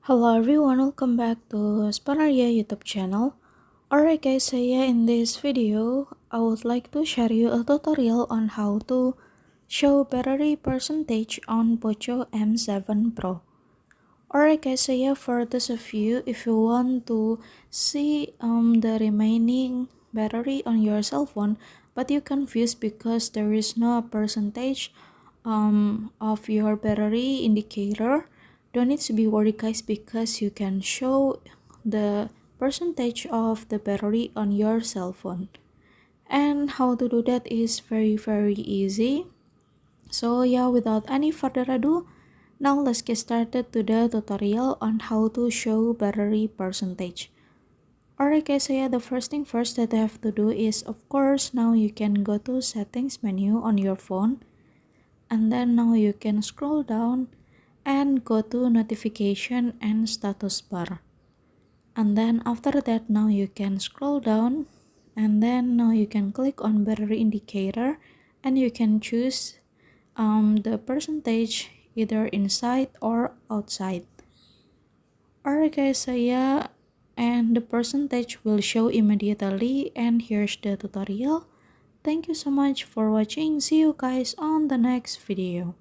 Hello everyone, welcome back to Spanaria YouTube channel. Alright guys, so yeah, in this video, I would like to share you a tutorial on how to show battery percentage on Poco M7 Pro. Alright guys, so yeah, for those of you, if you want to see the remaining battery on your cell phone, but you confused because there is no percentage of your battery indicator, don't need to be worried guys, because you can show the percentage of the battery on your cell phone. And how to do that is very easy. So yeah, without any further ado, now let's get started to the tutorial on how to show battery percentage. Alright guys, so yeah, the first thing first that I have to do is, of course, now you can go to settings menu on your phone, and then now you can scroll down and go to notification and status bar. And then after that, now you can scroll down, and then now you can click on battery indicator, and you can choose the percentage either inside or outside. Alright guys, so yeah, and the percentage will show immediately, and here's the tutorial. Thank you so much for watching. See you guys on the next video.